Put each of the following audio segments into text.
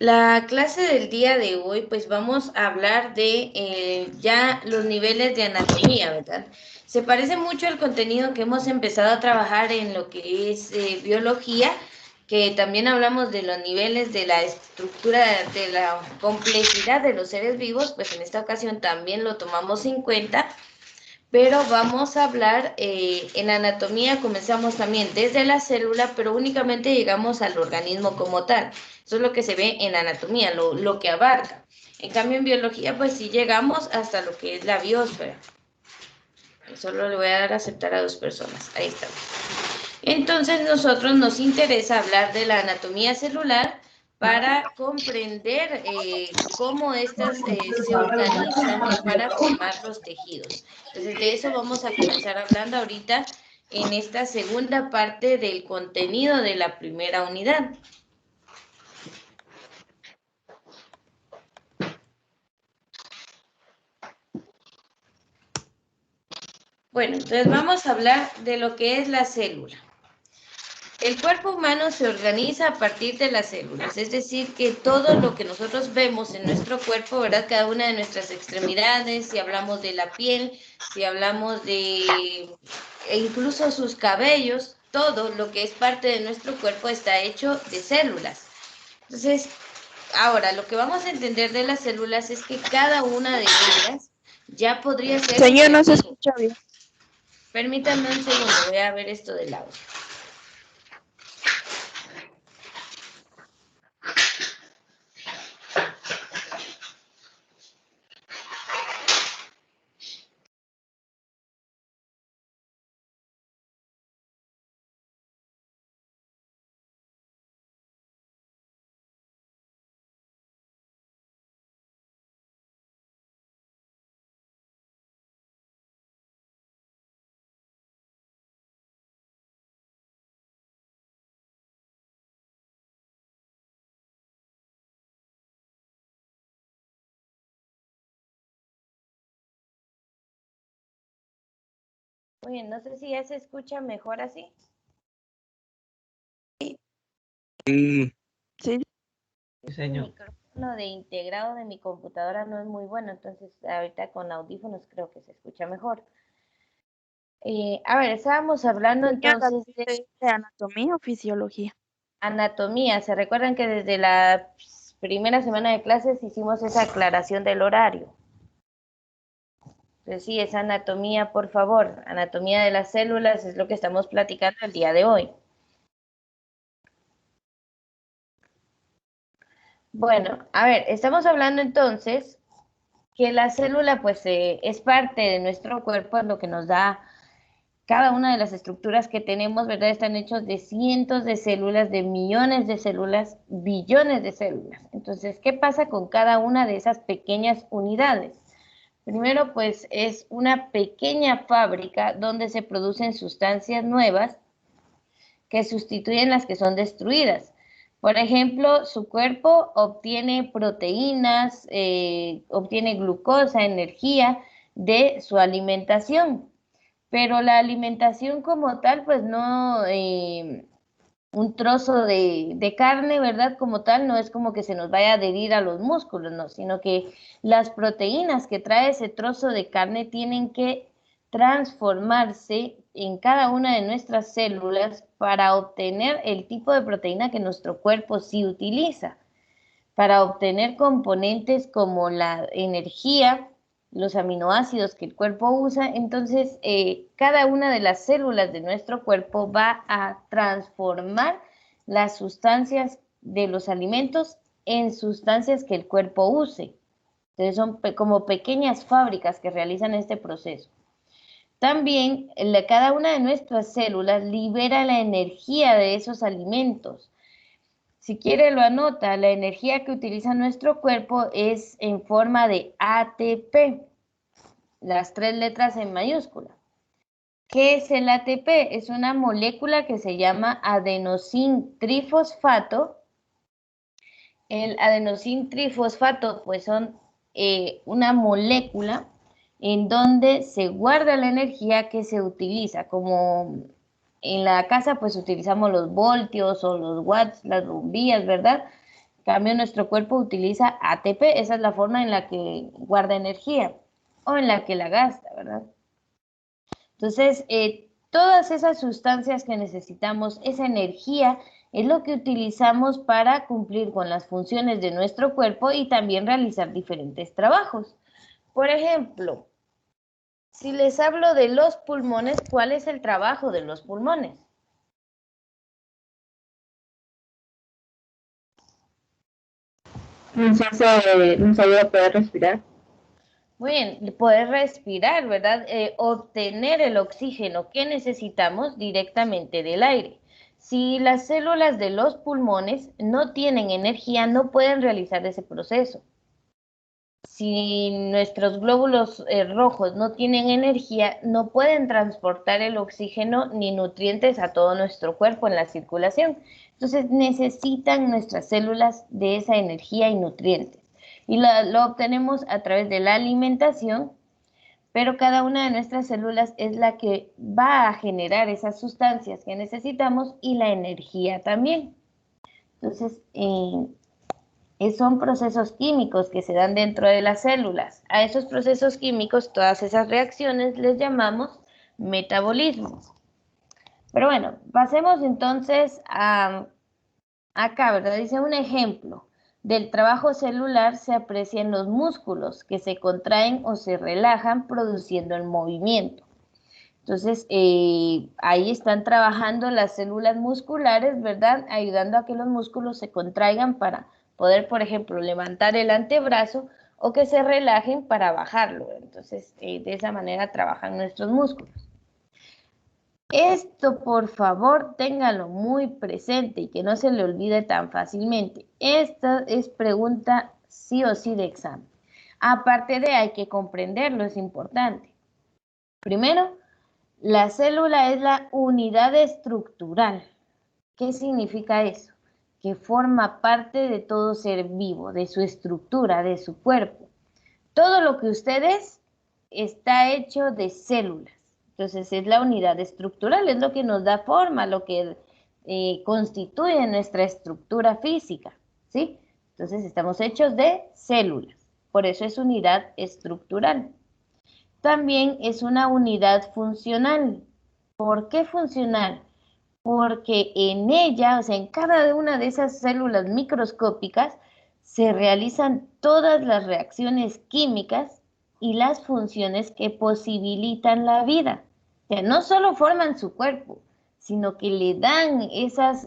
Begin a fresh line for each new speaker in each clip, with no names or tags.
La clase del día de hoy, pues vamos a hablar de ya los niveles de anatomía, ¿verdad? Se parece mucho al contenido que hemos empezado a trabajar en lo que es biología, que también hablamos de los niveles de la estructura, de la complejidad de los seres vivos, pues en esta ocasión también lo tomamos en cuenta, pero vamos a hablar en anatomía, comenzamos también desde la célula, pero únicamente llegamos al organismo como tal. Eso es lo que se ve en anatomía, lo que abarca. En cambio, en biología, pues sí llegamos hasta lo que es la biosfera. Solo le voy a dar a aceptar a 2 personas. Ahí está. Entonces, nosotros nos interesa hablar de la anatomía celular para comprender cómo estas se organizan para formar los tejidos. Entonces, de eso vamos a comenzar hablando ahorita en esta segunda parte del contenido de la primera unidad. Bueno, entonces vamos a hablar de lo que es la célula. El cuerpo humano se organiza a partir de las células, es decir, que todo lo que nosotros vemos en nuestro cuerpo, ¿verdad? Cada una de nuestras extremidades, si hablamos de la piel, si hablamos e incluso sus cabellos, todo lo que es parte de nuestro cuerpo está hecho de células. Entonces, ahora, lo que vamos a entender de las células es que cada una de ellas ya podría ser un
Señor, no se
tejido.
escucha bien.
Permítanme un segundo, voy a ver esto del audio. Muy bien, no sé si ya se escucha mejor así.
Sí,
Sí.
El
señor.
micrófono de integrado de mi computadora no es muy bueno, entonces ahorita con audífonos creo que se escucha mejor. A ver, estábamos hablando entonces de
¿De anatomía o fisiología?
anatomía. ¿Se recuerdan que desde la primera semana de clases hicimos esa aclaración del horario? Entonces sí, esa anatomía, por favor. Anatomía de las células es lo que estamos platicando el día de hoy. Bueno, a ver, estamos hablando entonces que la célula pues es parte de nuestro cuerpo, es lo que nos da cada una de las estructuras que tenemos, ¿verdad? Están hechos de cientos de células, de millones de células, billones de células. Entonces, ¿qué pasa con cada una de esas pequeñas unidades? Primero, pues es una pequeña fábrica donde se producen sustancias nuevas que sustituyen las que son destruidas. Por ejemplo, su cuerpo obtiene proteínas, obtiene glucosa, energía de su alimentación, pero la alimentación como tal, pues no, un trozo de carne, ¿verdad? Como tal, no es como que se nos vaya a adherir a los músculos, no, sino que las proteínas que trae ese trozo de carne tienen que transformarse en cada una de nuestras células para obtener el tipo de proteína que nuestro cuerpo sí utiliza, para obtener componentes como la energía, los aminoácidos que el cuerpo usa. Entonces, cada una de las células de nuestro cuerpo va a transformar las sustancias de los alimentos en sustancias que el cuerpo use. Entonces, son como pequeñas fábricas que realizan este proceso. También, cada una de nuestras células libera la energía de esos alimentos. Si quiere lo anota, la energía que utiliza nuestro cuerpo es en forma de ATP, las 3 letras en mayúscula. ¿Qué es el ATP? Es una molécula que se llama adenosín trifosfato. El adenosín trifosfato pues son una molécula en donde se guarda la energía que se utiliza, como en la casa pues utilizamos los voltios o los watts, las bombillas, ¿verdad? En cambio, nuestro cuerpo utiliza ATP, esa es la forma en la que guarda energía o en la que la gasta, ¿verdad? Entonces, todas esas sustancias que necesitamos, esa energía, es lo que utilizamos para cumplir con las funciones de nuestro cuerpo y también realizar diferentes trabajos. Por ejemplo, si les hablo de los pulmones, ¿cuál es el trabajo de los pulmones?
Nos ayuda a poder respirar.
Muy bien, poder respirar, ¿verdad? Obtener el oxígeno que necesitamos directamente del aire. Si las células de los pulmones no tienen energía, no pueden realizar ese proceso. Si nuestros glóbulos rojos no tienen energía, no pueden transportar el oxígeno ni nutrientes a todo nuestro cuerpo en la circulación. Entonces necesitan nuestras células de esa energía y nutrientes. Y lo obtenemos a través de la alimentación, pero cada una de nuestras células es la que va a generar esas sustancias que necesitamos y la energía también. Entonces, son procesos químicos que se dan dentro de las células. A esos procesos químicos, todas esas reacciones les llamamos metabolismo. Pero bueno, pasemos entonces a acá, ¿verdad? Dice un ejemplo del trabajo celular se aprecia en los músculos que se contraen o se relajan produciendo el movimiento. Entonces, ahí están trabajando las células musculares, ¿verdad? Ayudando a que los músculos se contraigan para poder, por ejemplo, levantar el antebrazo o que se relajen para bajarlo. Entonces, de esa manera trabajan nuestros músculos. Esto, por favor, ténganlo muy presente y que no se le olvide tan fácilmente. Esta es pregunta sí o sí de examen. Aparte de hay que comprenderlo, es importante. Primero, la célula es la unidad estructural. ¿Qué significa eso? Que forma parte de todo ser vivo, de su estructura, de su cuerpo. Todo lo que usted es está hecho de células. Entonces es la unidad estructural, es lo que nos da forma, lo que constituye nuestra estructura física, ¿sí? Entonces estamos hechos de células, por eso es unidad estructural. También es una unidad funcional. ¿Por qué funcional? Porque en ella, o sea, en cada una de esas células microscópicas, se realizan todas las reacciones químicas y las funciones que posibilitan la vida. O sea, no solo forman su cuerpo, sino que le dan esas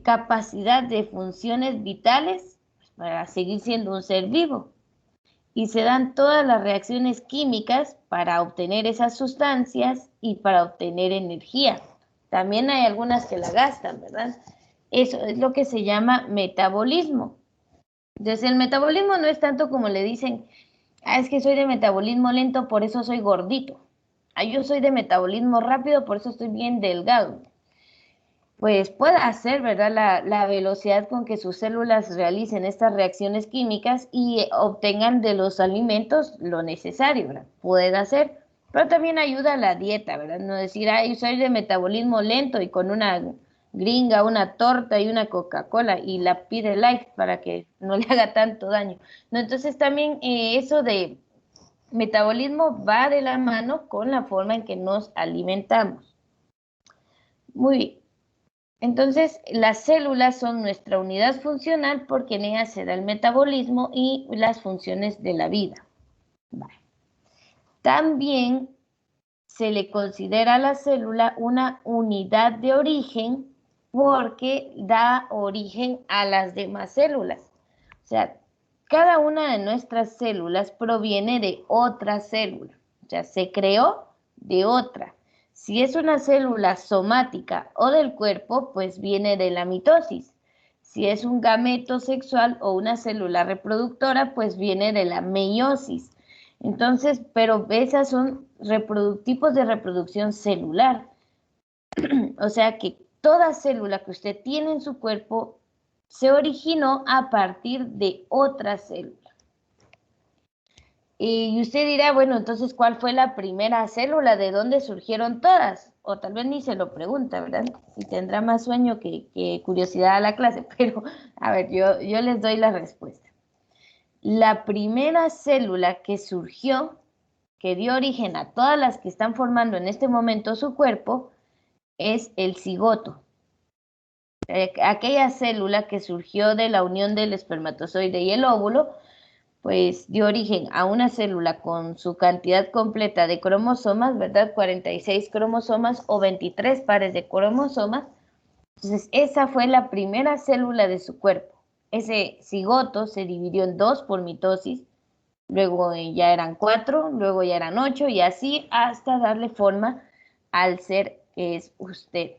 capacidad de funciones vitales para seguir siendo un ser vivo. Y se dan todas las reacciones químicas para obtener esas sustancias y para obtener energía. También hay algunas que la gastan, ¿verdad? Eso es lo que se llama metabolismo. Entonces, el metabolismo no es tanto como le dicen, es que soy de metabolismo lento, por eso soy gordito. Yo soy de metabolismo rápido, por eso estoy bien delgado. Pues puede ser, ¿verdad? La velocidad con que sus células realicen estas reacciones químicas y obtengan de los alimentos lo necesario, ¿verdad? Puede ser, pero también ayuda a la dieta, ¿verdad? No decir, soy de metabolismo lento y con una gringa, una torta y una Coca-Cola y la pide light para que no le haga tanto daño. No, entonces también eso de metabolismo va de la mano con la forma en que nos alimentamos. Muy bien. Entonces, las células son nuestra unidad funcional porque en ellas se da el metabolismo y las funciones de la vida. Vale. También se le considera a la célula una unidad de origen porque da origen a las demás células. O sea, cada una de nuestras células proviene de otra célula. O sea, se creó de otra. Si es una célula somática o del cuerpo, pues viene de la mitosis. Si es un gameto sexual o una célula reproductora, pues viene de la meiosis. Entonces, pero esas son tipos de reproducción celular. O sea que toda célula que usted tiene en su cuerpo se originó a partir de otra célula. Y usted dirá, bueno, entonces, ¿cuál fue la primera célula? ¿De dónde surgieron todas? o tal vez ni se lo pregunta, ¿verdad? Si tendrá más sueño que curiosidad a la clase, pero a ver, yo les doy la respuesta. La primera célula que surgió, que dio origen a todas las que están formando en este momento su cuerpo, es el cigoto. Aquella célula que surgió de la unión del espermatozoide y el óvulo, pues dio origen a una célula con su cantidad completa de cromosomas, ¿verdad? 46 cromosomas o 23 pares de cromosomas. Entonces, esa fue la primera célula de su cuerpo. Ese cigoto se dividió en dos por mitosis, luego ya eran 4, luego ya eran 8 y así hasta darle forma al ser que es usted.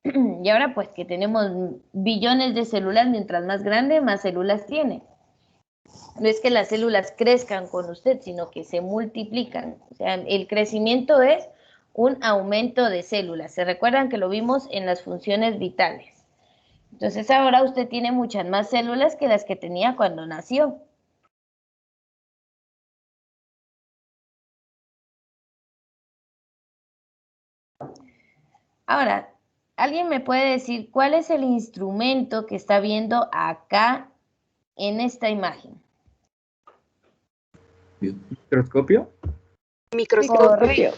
Y ahora pues que tenemos billones de células, mientras más grande, más células tiene. No es que las células crezcan con usted, sino que se multiplican. O sea, el crecimiento es un aumento de células. Se recuerdan que lo vimos en las funciones vitales. Entonces ahora usted tiene muchas más células que las que tenía cuando nació. Ahora, ¿alguien me puede decir cuál es el instrumento que está viendo acá en esta imagen?
¿Microscopio?
Correcto. Muy bien.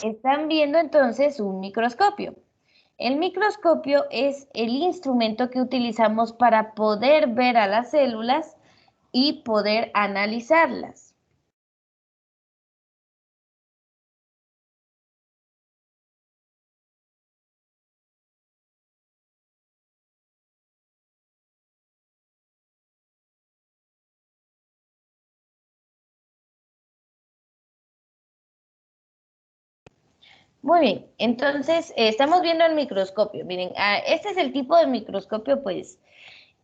Están viendo entonces un microscopio. El microscopio es el instrumento que utilizamos para poder ver a las células y poder analizarlas. Muy bien, entonces estamos viendo el microscopio. Miren, este es el tipo de microscopio, pues,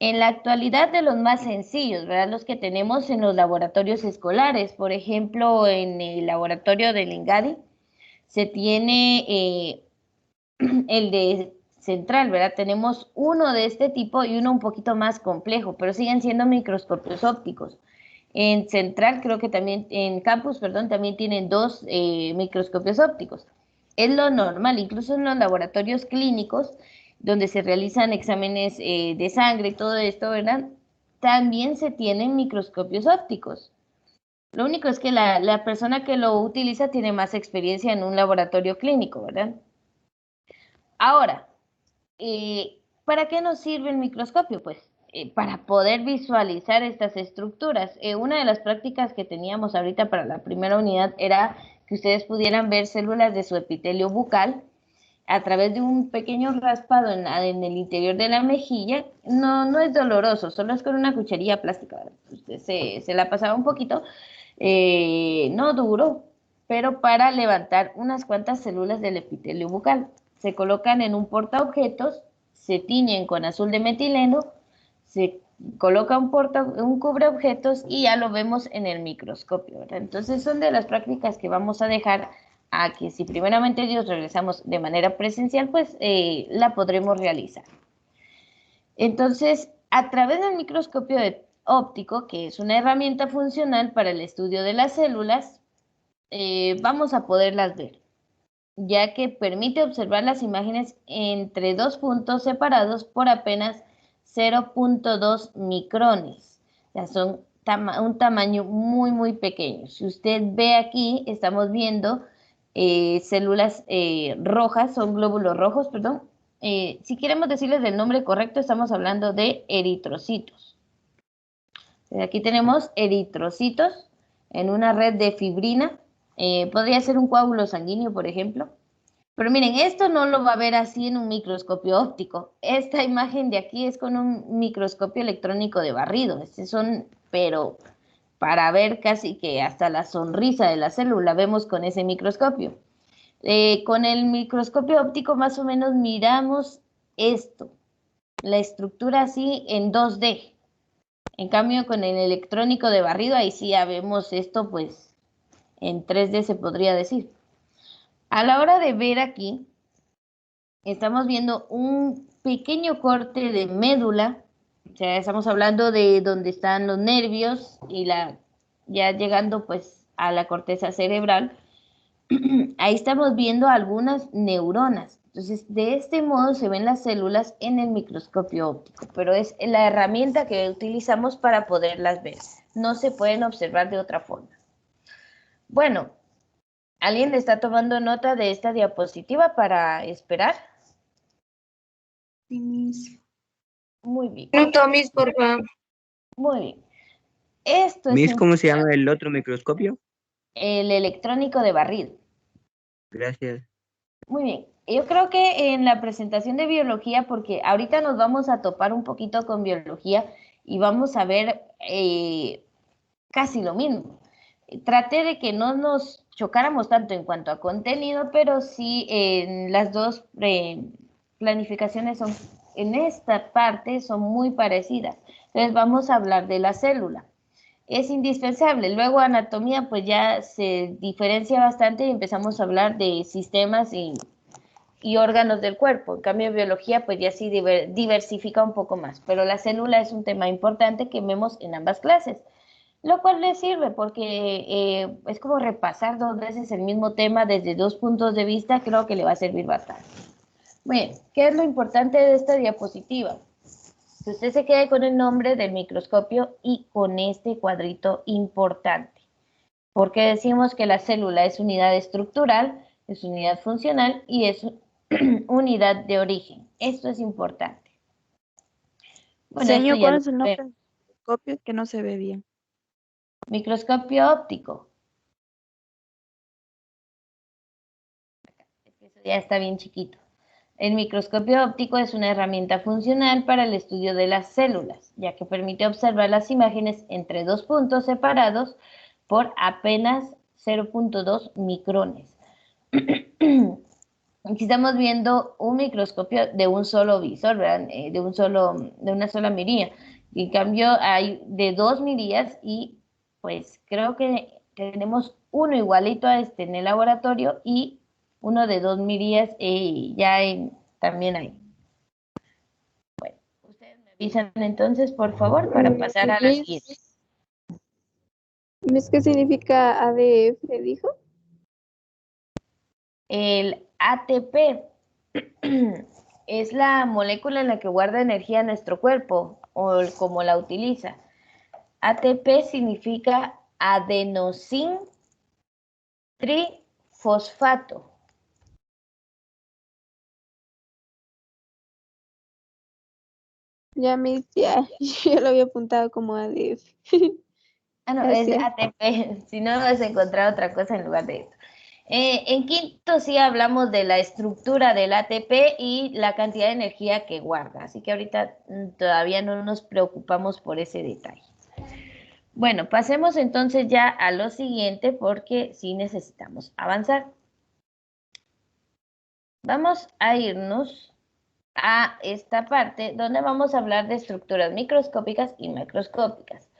en la actualidad de los más sencillos, ¿verdad? Los que tenemos en los laboratorios escolares. Por ejemplo, en el laboratorio del INGADI se tiene el de central, ¿verdad? Tenemos uno de este tipo y uno un poquito más complejo, pero siguen siendo microscopios ópticos. En central, creo que también, en campus, perdón, también tienen dos microscopios ópticos. Es lo normal, incluso en los laboratorios clínicos, donde se realizan exámenes de sangre y todo esto, ¿verdad? También se tienen microscopios ópticos. Lo único es que la persona que lo utiliza tiene más experiencia en un laboratorio clínico, ¿verdad? Ahora, ¿para qué nos sirve el microscopio? Pues para poder visualizar estas estructuras. Una de las prácticas que teníamos ahorita para la primera unidad era que ustedes pudieran ver células de su epitelio bucal a través de un pequeño raspado en el interior de la mejilla. No es doloroso, solo es con una cucharilla plástica. Usted se la pasaba un poquito, no duro, pero para levantar unas cuantas células del epitelio bucal. Se colocan en un portaobjetos, se tiñen con azul de metileno, se coloca un cubreobjetos y ya lo vemos en el microscopio, ¿verdad? Entonces son de las prácticas que vamos a dejar a que si primeramente Dios regresamos de manera presencial, pues la podremos realizar. Entonces, a través del microscopio óptico, que es una herramienta funcional para el estudio de las células, vamos a poderlas ver, ya que permite observar las imágenes entre dos puntos separados por apenas 0.2 micrones. O sea, son un tamaño muy pequeño. Si usted ve aquí, estamos viendo células rojas, son glóbulos rojos, perdón. Si queremos decirles el nombre correcto, estamos hablando de eritrocitos. Aquí tenemos eritrocitos en una red de fibrina. Podría ser un coágulo sanguíneo, por ejemplo. Pero miren, esto no lo va a ver así en un microscopio óptico. Esta imagen de aquí es con un microscopio electrónico de barrido. Pero para ver casi que hasta la sonrisa de la célula vemos con ese microscopio. Con el microscopio óptico más o menos miramos esto, la estructura así en 2D. En cambio, con el electrónico de barrido, ahí sí ya vemos esto, pues, en 3D se podría decir. A la hora de ver aquí, estamos viendo un pequeño corte de médula. O sea, estamos hablando de donde están los nervios y ya llegando, pues, a la corteza cerebral. Ahí estamos viendo algunas neuronas. Entonces, de este modo se ven las células en el microscopio óptico, pero es la herramienta que utilizamos para poderlas ver. No se pueden observar de otra forma. Bueno, ¿alguien le está tomando nota de esta diapositiva para esperar?
Sí, Miss.
Muy bien,
No tomes, por favor.
muy bien. Esto es
Miss, ¿cómo se llama el otro microscopio?
el electrónico de barrido.
Gracias.
Muy bien. Yo creo que en la presentación de biología, porque ahorita nos vamos a topar un poquito con biología y vamos a ver casi lo mismo. Traté de que no nos chocáramos tanto en cuanto a contenido, pero sí en las dos planificaciones son, en esta parte son muy parecidas. Entonces vamos a hablar de la célula. Es indispensable. Luego anatomía pues ya se diferencia bastante y empezamos a hablar de sistemas y órganos del cuerpo. En cambio, biología pues ya sí diversifica un poco más. Pero la célula es un tema importante que vemos en ambas clases, lo cual le sirve porque es como repasar dos veces el mismo tema desde dos puntos de vista, creo que le va a servir bastante. Bien, ¿qué es lo importante de esta diapositiva? Que usted se quede con el nombre del microscopio y con este cuadrito importante. Porque decimos que la célula es unidad estructural, es unidad funcional y es unidad de origen. Esto es importante. Bueno, esto
Señor,
ya
¿cuál
lo
es el nombre
ve.
del microscopio? Que no se ve bien.
Microscopio óptico. Eso ya está bien chiquito. El microscopio óptico es una herramienta funcional para el estudio de las células, ya que permite observar las imágenes entre dos puntos separados por apenas 0.2 micrones. Aquí estamos viendo un microscopio de un solo visor, ¿verdad? De una sola mirilla. En cambio, hay de dos mirillas y pues creo que tenemos uno igualito a este en el laboratorio y uno de dos mirillas también hay. Bueno, ustedes me avisan entonces, por favor, para pasar a la siguiente.
¿Ves qué significa ADF, dijo?
El ATP es la molécula en la que guarda energía nuestro cuerpo o como la utiliza. ATP significa adenosín trifosfato.
Ya me ya, yo lo había apuntado como ADF.
Ah, no, es
Gracias.
ATP, si no vas a encontrar otra cosa en lugar de esto. En quinto sí hablamos de la estructura del ATP y la cantidad de energía que guarda, así que ahorita todavía no nos preocupamos por ese detalle. Bueno, pasemos entonces ya a lo siguiente porque sí necesitamos avanzar. Vamos a irnos a esta parte donde vamos a hablar de estructuras microscópicas y macroscópicas.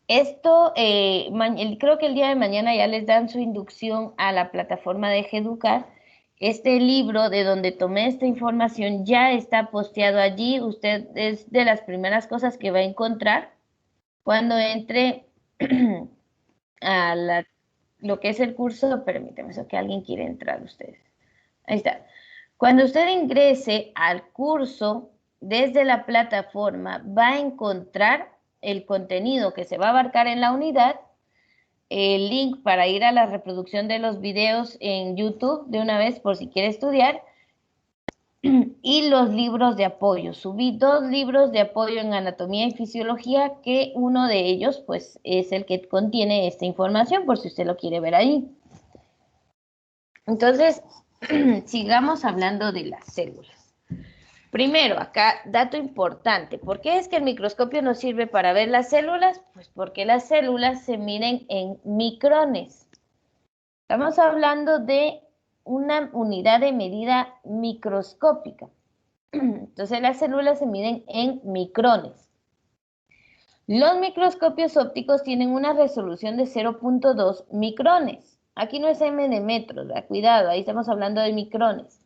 Esto, creo que el día de mañana ya les dan su inducción a la plataforma de Educar. Este libro de donde tomé esta información ya está posteado allí. Usted es de las primeras cosas que va a encontrar cuando entre a lo que es el curso. Permítame, eso que alguien quiere entrar ustedes. Ahí está. Cuando usted ingrese al curso desde la plataforma, va a encontrar el contenido que se va a abarcar en la unidad, el link para ir a la reproducción de los videos en YouTube de una vez por si quiere estudiar, y los libros de apoyo. Subí 2 libros de apoyo en anatomía y fisiología, que uno de ellos pues es el que contiene esta información por si usted lo quiere ver ahí. Entonces, sigamos hablando de las células. Primero, acá, dato importante. ¿Por qué es que el microscopio nos sirve para ver las células? Pues porque las células se miden en micrones. Estamos hablando de una unidad de medida microscópica. Entonces, las células se miden en micrones. Los microscopios ópticos tienen una resolución de 0.2 micrones. Aquí no es m de metros, ¿verdad? Cuidado, ahí estamos hablando de micrones.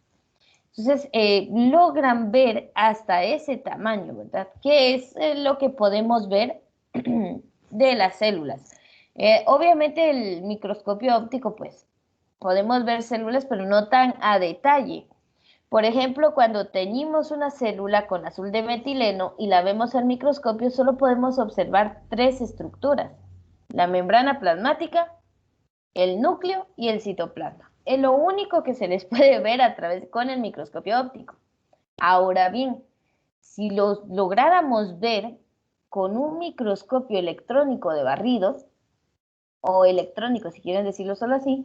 Entonces, logran ver hasta ese tamaño, ¿verdad? ¿Qué es lo que podemos ver de las células? Obviamente el microscopio óptico, pues, podemos ver células, pero no tan a detalle. Por ejemplo, cuando teñimos una célula con azul de metileno y la vemos al microscopio, solo podemos observar 3 estructuras: la membrana plasmática, el núcleo y el citoplasma. Es lo único que se les puede ver a través con el microscopio óptico. Ahora bien, si los lográramos ver con un microscopio electrónico de barrido, o electrónico si quieren decirlo solo así,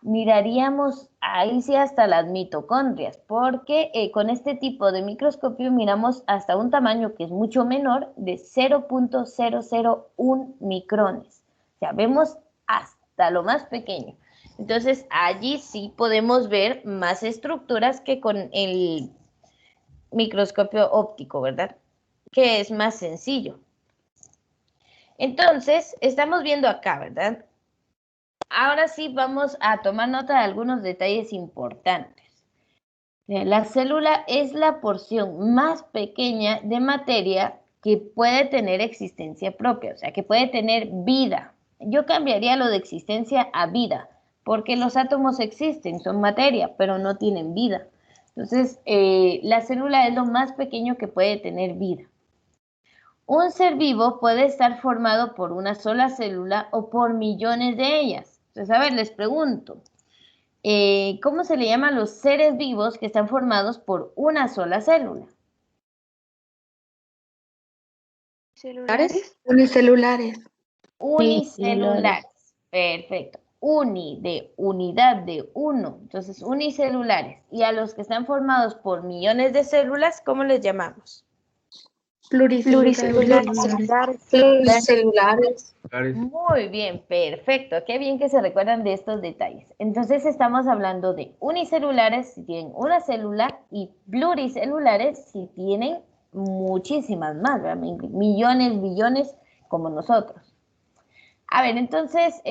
miraríamos ahí sí hasta las mitocondrias, porque con este tipo de microscopio miramos hasta un tamaño que es mucho menor de 0.001 micrones. O sea, vemos hasta lo más pequeño. Entonces, allí sí podemos ver más estructuras que con el microscopio óptico, ¿verdad? Que es más sencillo. Entonces, estamos viendo acá, ¿verdad? Ahora sí vamos a tomar nota de algunos detalles importantes. La célula es la porción más pequeña de materia que puede tener existencia propia, o sea, que puede tener vida. Yo cambiaría lo de existencia a vida, porque los átomos existen, son materia, pero no tienen vida. Entonces, la célula es lo más pequeño que puede tener vida. Un ser vivo puede estar formado por una sola célula o por millones de ellas. Entonces, a ver, les pregunto, ¿cómo se le llama a los seres vivos que están formados por una sola célula?
¿Celulares? Unicelulares.
Unicelulares. Perfecto. Uni de unidad de uno. Entonces, unicelulares. Y a los que están formados por millones de células, ¿cómo les llamamos?
Pluricelulares. Pluricelulares.
Muy bien, perfecto. Qué bien que se recuerdan de estos detalles. Entonces estamos hablando de unicelulares si tienen una célula y pluricelulares si tienen muchísimas más, ¿verdad? Millones, billones como nosotros. A ver, entonces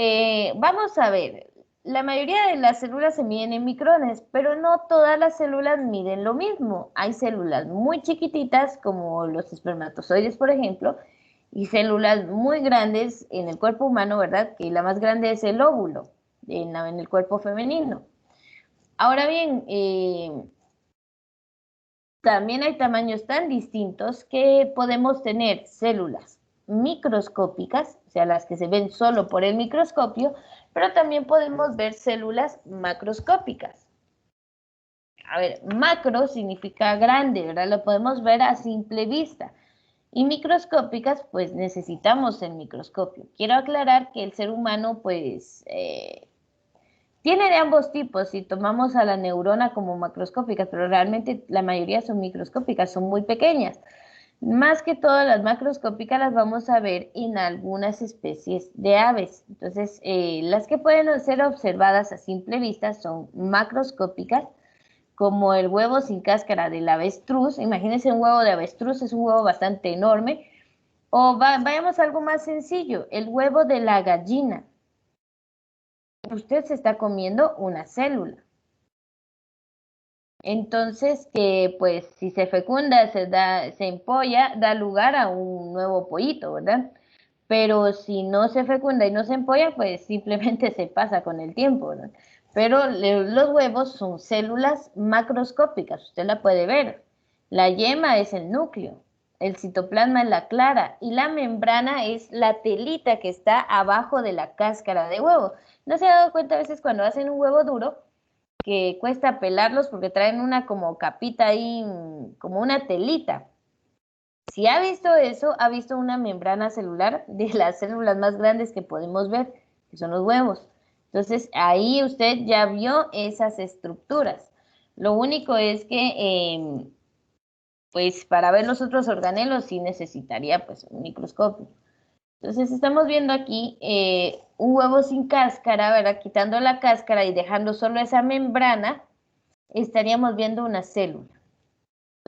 vamos a ver. La mayoría de las células se miden en micrones, pero no todas las células miden lo mismo. Hay células muy chiquititas, como los espermatozoides, por ejemplo, y células muy grandes en el cuerpo humano, ¿verdad? Que la más grande es el óvulo en el cuerpo femenino. Ahora bien, también hay tamaños tan distintos que podemos tener células microscópicas, o sea, las que se ven solo por el microscopio, pero también podemos ver células macroscópicas. A ver, macro significa grande, ¿verdad? Lo podemos ver a simple vista. Y microscópicas, pues necesitamos el microscopio. Quiero aclarar que el ser humano, pues, tiene de ambos tipos. Si tomamos a la neurona como macroscópicas, pero realmente la mayoría son microscópicas, son muy pequeñas. Más que todas las macroscópicas las vamos a ver en algunas especies de aves. Entonces, las que pueden ser observadas a simple vista son macroscópicas, como el huevo sin cáscara del avestruz. Imagínense un huevo de avestruz, es un huevo bastante enorme. O vayamos a algo más sencillo, el huevo de la gallina. Usted se está comiendo una célula. Entonces, pues si se fecunda, se empolla, da lugar a un nuevo pollito, ¿verdad? Pero si no se fecunda y no se empolla, pues simplemente se pasa con el tiempo, ¿verdad? Pero los huevos son células macroscópicas, usted la puede ver. La yema es el núcleo, el citoplasma es la clara y la membrana es la telita que está abajo de la cáscara de huevo. ¿No se ha dado cuenta a veces cuando hacen un huevo duro que cuesta pelarlos porque traen una como capita ahí, como una telita? Si ha visto eso, ha visto una membrana celular de las células más grandes que podemos ver, que son los huevos. Entonces, ahí usted ya vio esas estructuras. Lo único es que, pues, para ver los otros organelos sí necesitaría, pues, un microscopio. Entonces, estamos viendo aquí un huevo sin cáscara, ¿verdad? Quitando la cáscara y dejando solo esa membrana, estaríamos viendo una célula.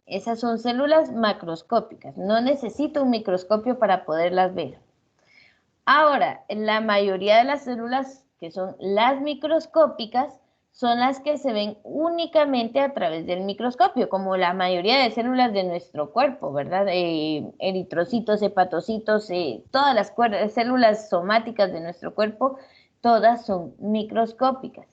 Esas son células macroscópicas. No necesito un microscopio para poderlas ver. Ahora, la mayoría de las células, que son las microscópicas, son las que se ven únicamente a través del microscopio, como la mayoría de células de nuestro cuerpo, ¿verdad? Eritrocitos, hepatocitos, todas las células somáticas de nuestro cuerpo, todas son microscópicas.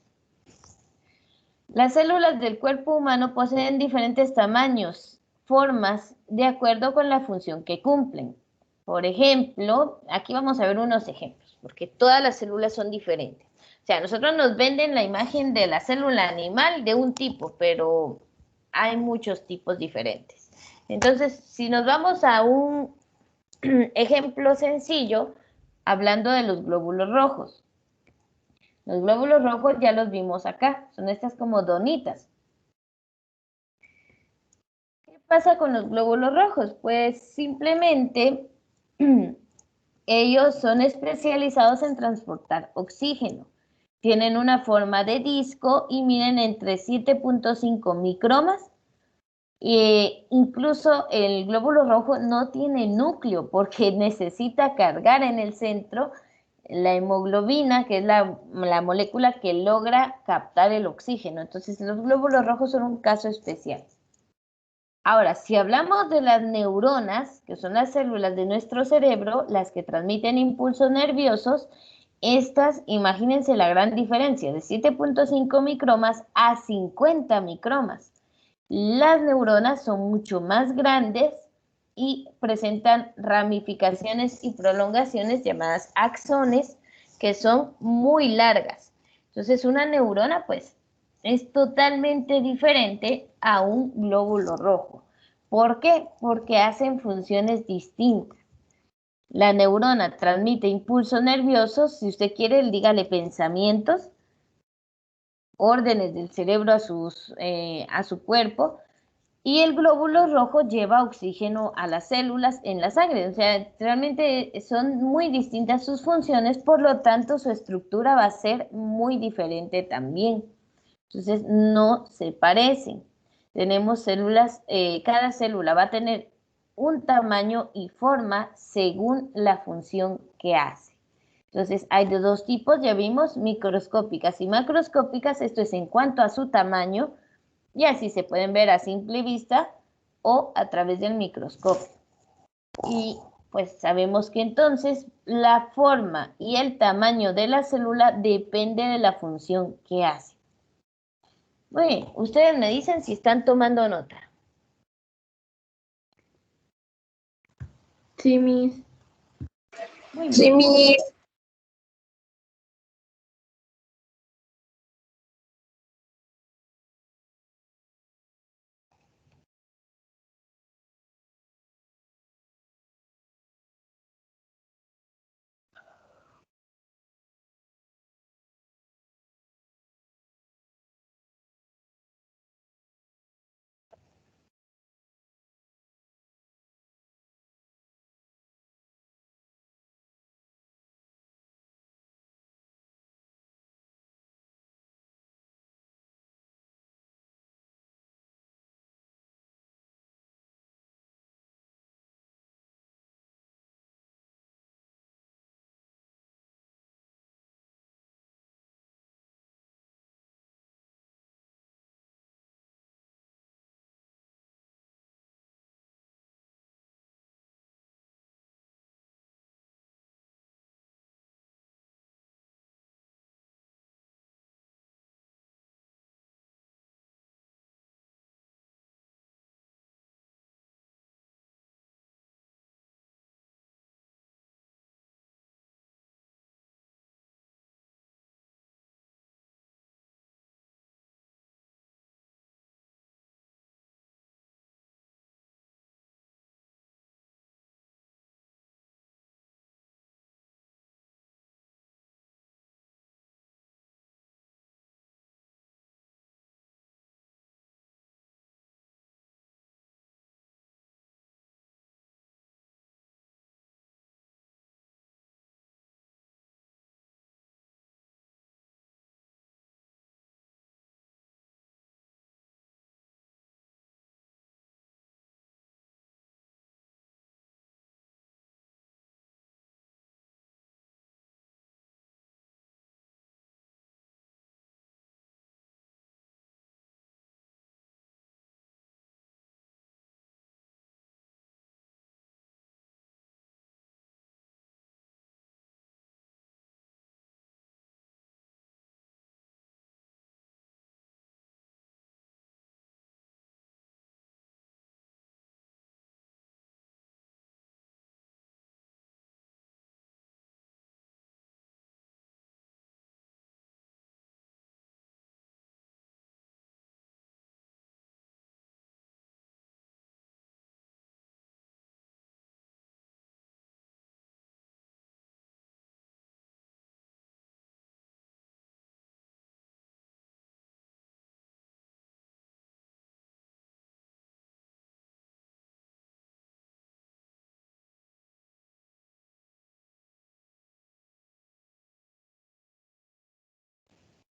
Las células del cuerpo humano poseen diferentes tamaños, formas, de acuerdo con la función que cumplen. Por ejemplo, aquí vamos a ver unos ejemplos, porque todas las células son diferentes. O sea, nosotros nos venden la imagen de la célula animal de un tipo, pero hay muchos tipos diferentes. Entonces, si nos vamos a un ejemplo sencillo, hablando de los glóbulos rojos. Los glóbulos rojos ya los vimos acá, son estas como donitas. ¿Qué pasa con los glóbulos rojos? Pues simplemente ellos son especializados en transportar oxígeno. Tienen una forma de disco y miden entre 7.5 micromas. Incluso el glóbulo rojo no tiene núcleo porque necesita cargar en el centro la hemoglobina, que es la molécula que logra captar el oxígeno. Entonces, los glóbulos rojos son un caso especial. Ahora, si hablamos de las neuronas, que son las células de nuestro cerebro, las que transmiten impulsos nerviosos, estas, imagínense la gran diferencia, de 7.5 micromas a 50 micromas. Las neuronas son mucho más grandes y presentan ramificaciones y prolongaciones llamadas axones, que son muy largas. Entonces, una neurona, pues, es totalmente diferente a un glóbulo rojo. ¿Por qué? Porque hacen funciones distintas. La neurona transmite impulsos nerviosos, si usted quiere, dígale pensamientos, órdenes del cerebro a su cuerpo, y el glóbulo rojo lleva oxígeno a las células en la sangre. O sea, realmente son muy distintas sus funciones, por lo tanto su estructura va a ser muy diferente también. Entonces, no se parecen. Tenemos células, cada célula va a tener un tamaño y forma según la función que hace. Entonces, hay de dos tipos, ya vimos, microscópicas y macroscópicas. Esto es en cuanto a su tamaño, y así se pueden ver a simple vista o a través del microscopio. Y pues sabemos que entonces la forma y el tamaño de la célula depende de la función que hace. Muy bien, ustedes me dicen si están tomando nota.
Sí, Miss.
Muy bien.
Sí, Miss.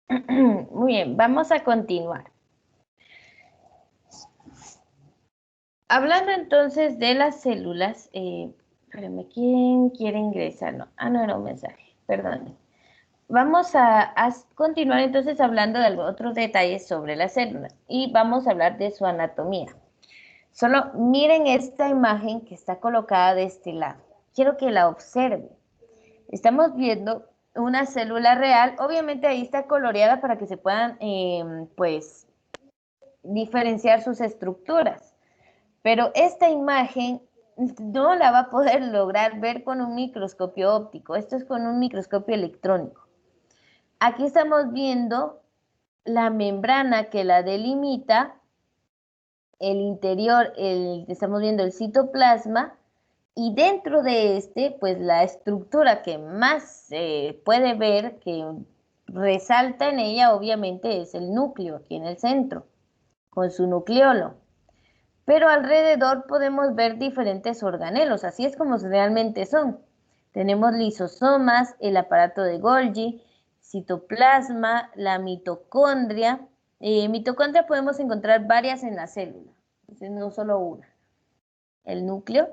Muy bien, vamos a continuar. Hablando entonces de las células, espérame, ¿quién quiere ingresar? No, no era un mensaje, perdón. Vamos a continuar entonces hablando de otros detalles sobre las células y vamos a hablar de su anatomía. Solo miren esta imagen que está colocada de este lado. Quiero que la observen. Estamos viendo una célula real. Obviamente ahí está coloreada para que se puedan, pues, diferenciar sus estructuras. Pero esta imagen no la va a poder lograr ver con un microscopio óptico. Esto es con un microscopio electrónico. Aquí estamos viendo la membrana que la delimita, el interior, estamos viendo el citoplasma, y dentro de este, pues la estructura que más se puede ver, que resalta en ella, obviamente, es el núcleo, aquí en el centro, con su nucleolo. Pero alrededor podemos ver diferentes organelos, así es como realmente son. Tenemos lisosomas, el aparato de Golgi, citoplasma, la mitocondria. Mitocondria podemos encontrar varias en la célula, entonces no solo una. El núcleo,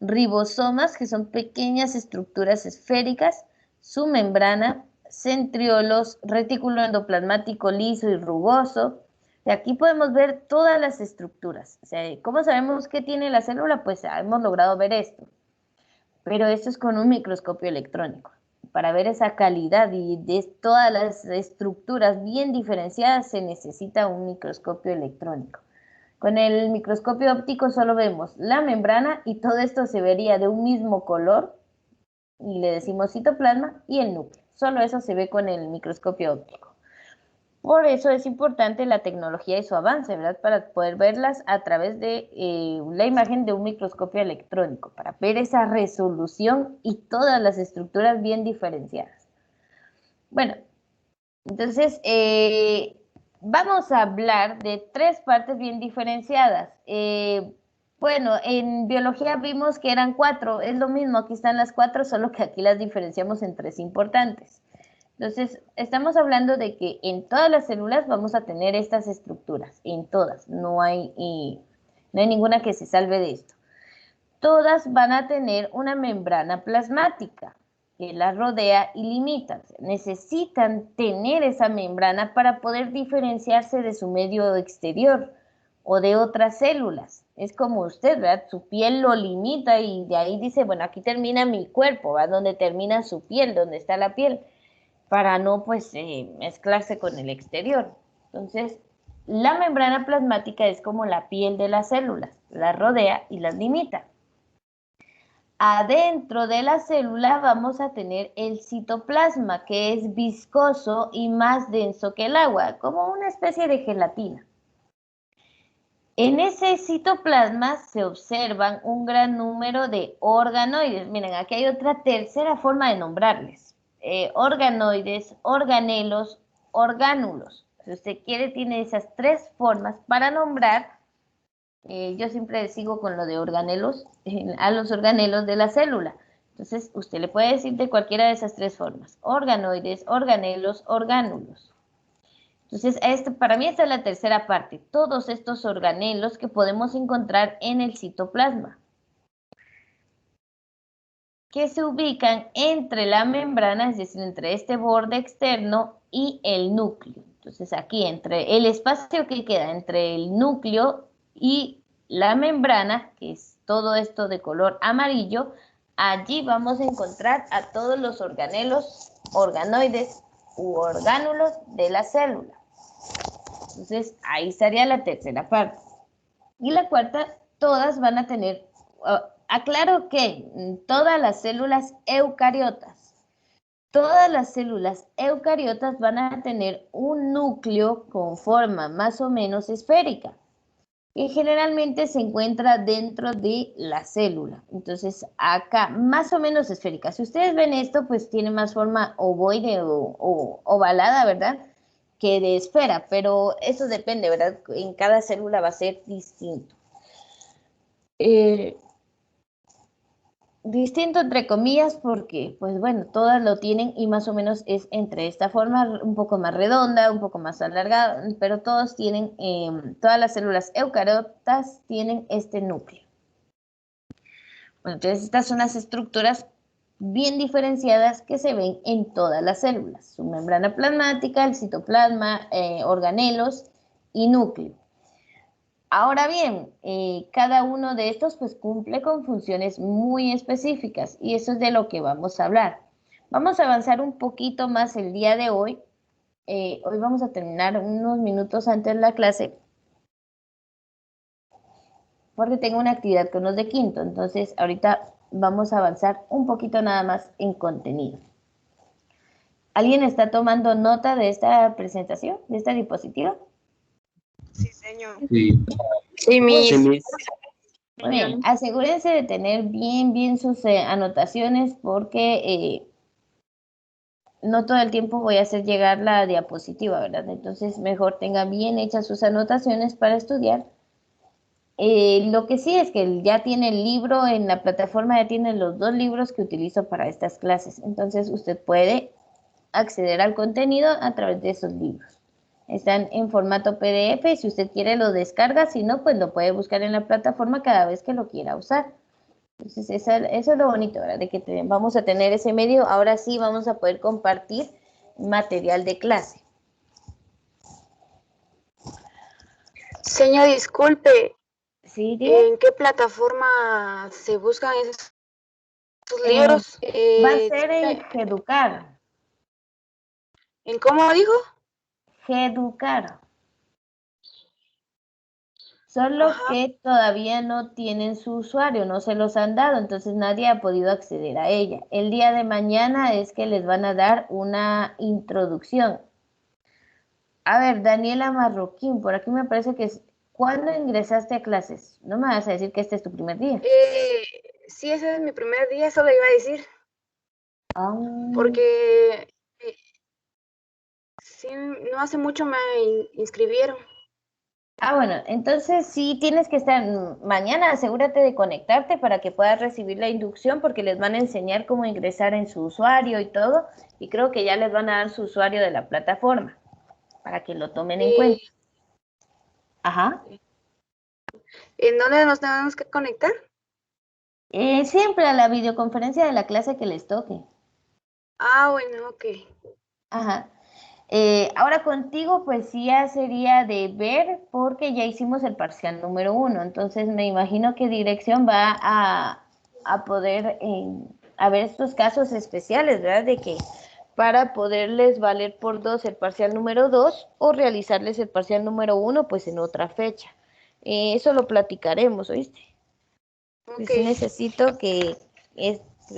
ribosomas, que son pequeñas estructuras esféricas, su membrana, centriolos, retículo endoplasmático liso y rugoso. De aquí podemos ver todas las estructuras. O sea, ¿cómo sabemos qué tiene la célula? Pues hemos logrado ver esto. Pero esto es con un microscopio electrónico. Para ver esa calidad y de todas las estructuras bien diferenciadas se necesita un microscopio electrónico. Con el microscopio óptico solo vemos la membrana y todo esto se vería de un mismo color y le decimos citoplasma y el núcleo. Solo eso se ve con el microscopio óptico. Por eso es importante la tecnología y su avance, ¿verdad? Para poder verlas a través de la imagen de un microscopio electrónico, para ver esa resolución y todas las estructuras bien diferenciadas. Bueno, entonces vamos a hablar de tres partes bien diferenciadas. Bueno, en biología vimos que eran 4, es lo mismo, aquí están las 4, solo que aquí las diferenciamos en 3 importantes. Entonces, estamos hablando de que en todas las células vamos a tener estas estructuras, en todas, no hay ninguna que se salve de esto. Todas van a tener una membrana plasmática que las rodea y limita. Necesitan tener esa membrana para poder diferenciarse de su medio exterior o de otras células. Es como usted, ¿verdad? Su piel lo limita y de ahí dice, bueno, aquí termina mi cuerpo, ¿verdad? Donde termina su piel, donde está la piel, para no, pues, mezclarse con el exterior. Entonces, la membrana plasmática es como la piel de las células, las rodea y las limita. Adentro de la célula vamos a tener el citoplasma, que es viscoso y más denso que el agua, como una especie de gelatina. En ese citoplasma se observan un gran número de organoides. Miren, aquí hay otra tercera forma de nombrarles. Organoides, organelos, orgánulos. Si usted quiere, tiene esas 3 formas para nombrar. Yo siempre sigo con lo de organelos, a los organelos de la célula. Entonces, usted le puede decir de cualquiera de esas 3 formas. Organoides, organelos, orgánulos. Entonces, para mí esta es la tercera parte. Todos estos organelos que podemos encontrar en el citoplasma, que se ubican entre la membrana, es decir, entre este borde externo y el núcleo. Entonces, aquí entre el espacio que queda entre el núcleo y la membrana, que es todo esto de color amarillo, allí vamos a encontrar a todos los organelos, organoides u orgánulos de la célula. Entonces, ahí estaría la tercera parte. Y la cuarta, todas van a tener, aclaro que todas las células eucariotas van a tener un núcleo con forma más o menos esférica, que generalmente se encuentra dentro de la célula. Entonces, acá, más o menos esférica. Si ustedes ven esto, pues tiene más forma ovoide o ovalada, ¿verdad?, que de esfera, pero eso depende, ¿verdad? En cada célula va a ser distinto. distinto entre comillas porque, pues bueno, todas lo tienen y más o menos es entre esta forma un poco más redonda, un poco más alargada, pero todos tienen, todas las células eucariotas tienen este núcleo. Bueno, entonces estas son las estructuras bien diferenciadas que se ven en todas las células. Su membrana plasmática, el citoplasma, organelos y núcleo. Ahora bien, cada uno de estos pues cumple con funciones muy específicas y eso es de lo que vamos a hablar. Vamos a avanzar un poquito más el día de hoy. Hoy vamos a terminar unos minutos antes de la clase porque tengo una actividad con los de quinto. Entonces ahorita vamos a avanzar un poquito nada más en contenido. ¿Alguien está tomando nota de esta presentación, de esta diapositiva?
Sí, señor.
Sí.
Sí,
Muy
Sí,
mis.
mis.
Muy bien, asegúrense de tener bien sus anotaciones porque no todo el tiempo voy a hacer llegar la diapositiva, ¿verdad? Entonces mejor tengan bien hechas sus anotaciones para estudiar. Lo que sí es que ya tiene el libro en la plataforma, ya tiene los 2 libros que utilizo para estas clases. Entonces usted puede acceder al contenido a través de esos libros. Están en formato PDF, si usted quiere lo descarga, si no, pues lo puede buscar en la plataforma cada vez que lo quiera usar. Entonces, eso es lo bonito, ¿verdad? De que vamos a tener ese medio, ahora sí vamos a poder compartir material de clase.
Señor, disculpe,
¿Sí, diga?
¿en qué plataforma se buscan esos libros?
Va a ser en Geducar.
¿En cómo dijo?
Geducar. Solo
Ajá.
que todavía no tienen su usuario, no se los han dado, entonces nadie ha podido acceder a ella. El día de mañana es que les van a dar una introducción. A ver, Daniela Marroquín, por aquí me parece que es, ¿cuándo ingresaste a clases? No me vas a decir que este es tu primer día.
Sí, ese es mi primer día, eso le iba a decir,
Ah,
porque sí, no hace mucho me inscribieron.
bueno, entonces sí tienes que estar mañana, asegúrate de conectarte para que puedas recibir la inducción porque les van a enseñar cómo ingresar en su usuario y todo, y creo que ya les van a dar su usuario de la plataforma para que lo tomen en cuenta. Ajá.
¿En dónde nos tenemos que conectar?
Siempre a la videoconferencia de la clase que les toque.
Ah, bueno, ok.
Ajá. Ahora contigo, pues sí ya sería de ver porque ya hicimos el parcial número 1. Entonces me imagino que dirección va a poder a ver estos casos especiales, ¿verdad? De que para poderles valer por 2 el parcial número 2 o realizarles el parcial número 1 pues en otra fecha. Eso lo platicaremos, ¿oíste? Pues
Ok.
sí necesito que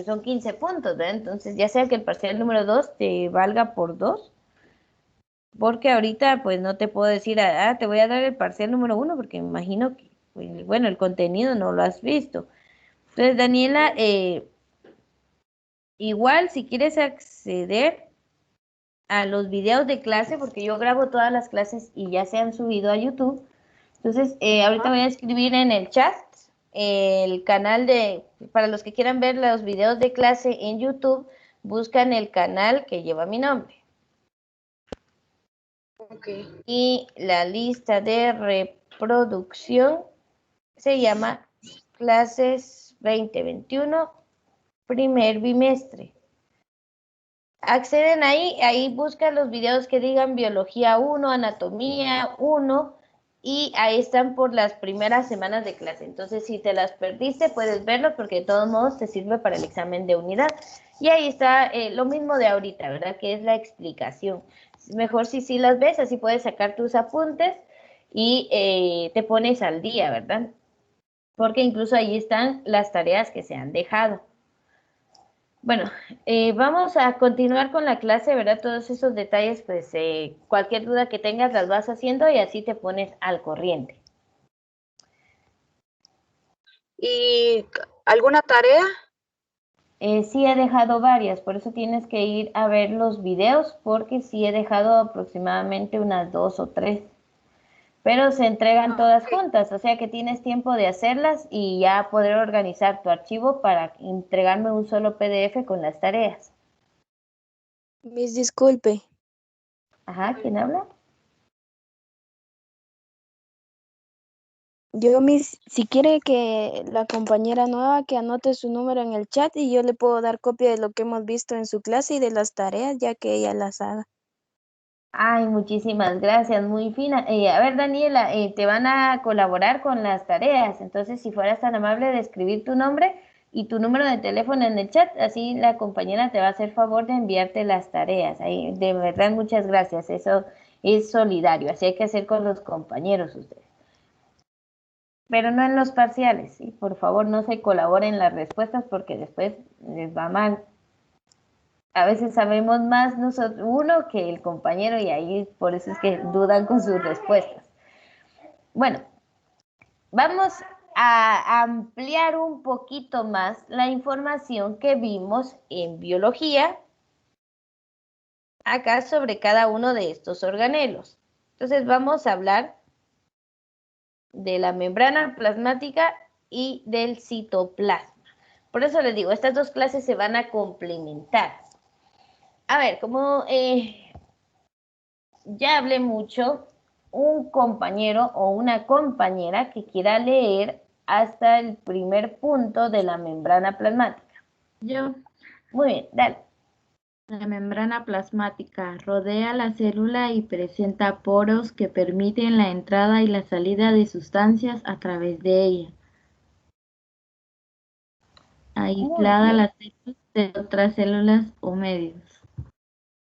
son 15 puntos, ¿verdad? Entonces ya sea que el parcial número 2 te valga por 2 porque ahorita pues no te puedo decir, te voy a dar el parcial número 1 porque me imagino que, pues, bueno, el contenido no lo has visto. Entonces, Daniela, igual si quieres acceder a los videos de clase, porque yo grabo todas las clases y ya se han subido a YouTube, entonces ahorita voy a escribir en el chat el canal para los que quieran ver los videos de clase en YouTube, buscan el canal que lleva mi nombre.
Okay.
Y la lista de reproducción se llama Clases 2021, primer bimestre. Acceden ahí buscan los videos que digan Biología 1, Anatomía 1, y ahí están por las primeras semanas de clase. Entonces, si te las perdiste, puedes verlos porque de todos modos te sirve para el examen de unidad. Y ahí está lo mismo de ahorita, ¿verdad? Que es la explicación. Es mejor si sí las ves, así puedes sacar tus apuntes y te pones al día, ¿verdad? Porque incluso ahí están las tareas que se han dejado. Bueno, vamos a continuar con la clase, ¿verdad? Todos esos detalles, pues cualquier duda que tengas las vas haciendo y así te pones al corriente.
¿Y alguna tarea?
Sí he dejado varias, por eso tienes que ir a ver los videos, porque sí he dejado aproximadamente unas 2 o 3. pero se entregan todas juntas, o sea que tienes tiempo de hacerlas y ya poder organizar tu archivo para entregarme un solo PDF con las tareas.
Miss, disculpe.
Ajá, ¿quién habla?
Yo, Miss, si quiere que la compañera nueva que anote su número en el chat y yo le puedo dar copia de lo que hemos visto en su clase y de las tareas, ya que ella las haga.
Ay, muchísimas gracias, muy fina. A ver, Daniela, te van a colaborar con las tareas, entonces si fueras tan amable de escribir tu nombre y tu número de teléfono en el chat, así la compañera te va a hacer favor de enviarte las tareas. Ay, de verdad, muchas gracias, eso es solidario, así hay que hacer con los compañeros ustedes. Pero no en los parciales, ¿sí? Por favor, no se colaboren en las respuestas porque después les va mal. A veces sabemos más nosotros, uno que el compañero y ahí por eso es que dudan con sus respuestas. Bueno, vamos a ampliar un poquito más la información que vimos en biología acá sobre cada uno de estos organelos. Entonces vamos a hablar de la membrana plasmática y del citoplasma. Por eso les digo, estas dos clases se van a complementar. A ver, como ya hablé mucho, un compañero o una compañera que quiera leer hasta el primer punto de la membrana plasmática.
Yo,
Muy bien, dale.
la membrana plasmática rodea la célula y presenta poros que permiten la entrada y la salida de sustancias a través de ella. Aislada las células de otras células o medios.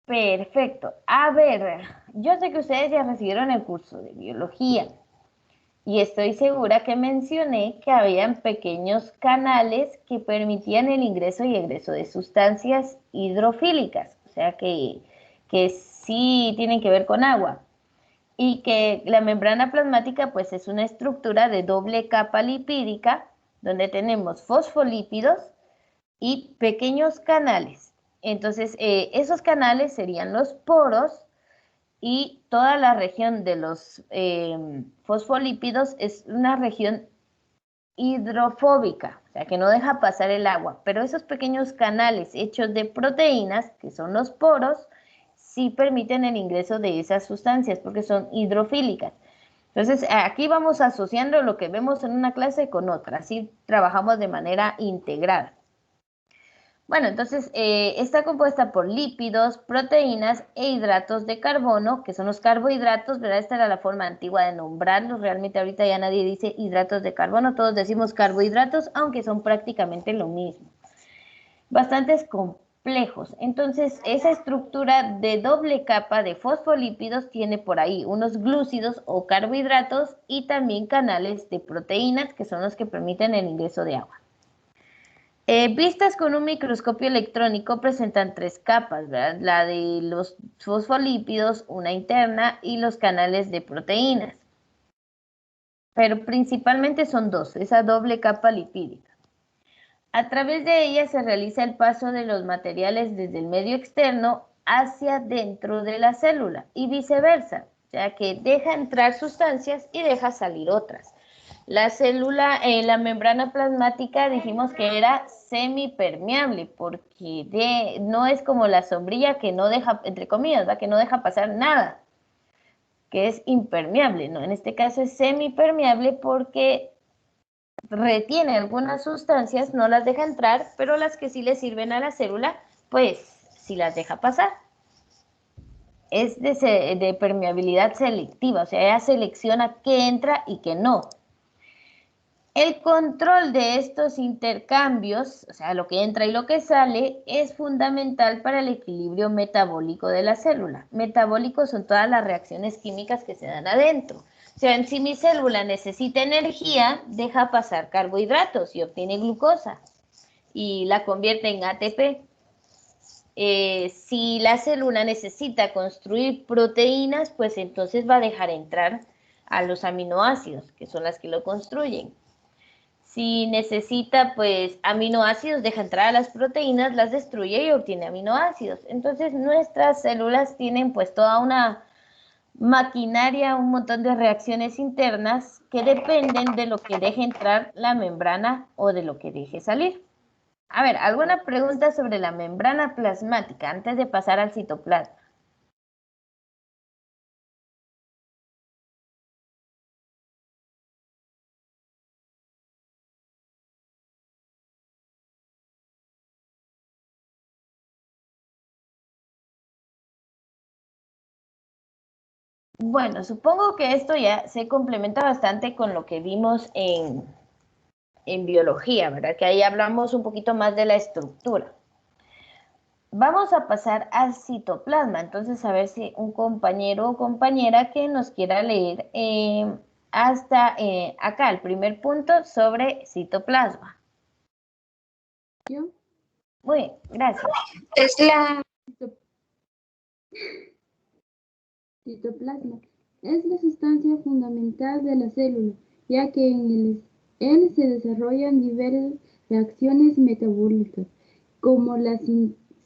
Perfecto. A ver, yo sé que ustedes ya recibieron el curso de biología y estoy segura que mencioné que habían pequeños canales que permitían el ingreso y egreso de sustancias hidrofílicas, o sea que sí tienen que ver con agua. Y que la membrana plasmática pues es una estructura de doble capa lipídica donde tenemos fosfolípidos y pequeños canales. Entonces, esos canales serían los poros y toda la región de los fosfolípidos es una región hidrofóbica, o sea, que no deja pasar el agua, pero esos pequeños canales hechos de proteínas, que son los poros, sí permiten el ingreso de esas sustancias porque son hidrofílicas. Entonces, aquí vamos asociando lo que vemos en una clase con otra, así trabajamos de manera integrada. Bueno, entonces está compuesta por lípidos, proteínas e hidratos de carbono, que son los carbohidratos, ¿verdad? Esta era la forma antigua de nombrarlos, realmente ahorita ya nadie dice hidratos de carbono, todos decimos carbohidratos, aunque son prácticamente lo mismo. Bastantes complejos, entonces esa estructura de doble capa de fosfolípidos tiene por ahí unos glúcidos o carbohidratos y también canales de proteínas, que son los que permiten el ingreso de agua. Vistas con un microscopio electrónico presentan tres capas, ¿verdad? La de los fosfolípidos, una interna y los canales de proteínas. Pero principalmente son dos, esa doble capa lipídica. A través de ella se realiza el paso de los materiales desde el medio externo hacia dentro de la célula y viceversa, o sea que deja entrar sustancias y deja salir otras. La célula, la membrana plasmática dijimos que era semipermeable porque no es como la sombrilla que no deja, entre comillas, ¿va? Que no deja pasar nada, que es impermeable, ¿no? En este caso es semipermeable porque retiene algunas sustancias, no las deja entrar, pero las que sí le sirven a la célula, pues sí las deja pasar. Es de permeabilidad selectiva, o sea, ella selecciona qué entra y qué no. El control de estos intercambios, o sea, lo que entra y lo que sale, es fundamental para el equilibrio metabólico de la célula. Metabólicos son todas las reacciones químicas que se dan adentro. O sea, si mi célula necesita energía, deja pasar carbohidratos y obtiene glucosa y la convierte en ATP. Si la célula necesita construir proteínas, pues entonces va a dejar entrar a los aminoácidos, que son las que lo construyen. Si necesita, pues, aminoácidos, deja entrar a las proteínas, las destruye y obtiene aminoácidos. Entonces, nuestras células tienen, pues, toda una maquinaria, un montón de reacciones internas que dependen de lo que deje entrar la membrana o de lo que deje salir. A ver, ¿alguna pregunta sobre la membrana plasmática antes de pasar al citoplasma? Bueno, supongo que esto ya se complementa bastante con lo que vimos en biología, ¿verdad? Que ahí hablamos un poquito más de la estructura. Vamos a pasar al citoplasma. Entonces, a ver si un compañero o compañera que nos quiera leer hasta acá, el primer punto sobre citoplasma.
Yo,
Muy bien, gracias.
Es la
citoplasma es la sustancia fundamental de la célula, ya que en él se desarrollan diversas reacciones metabólicas, como la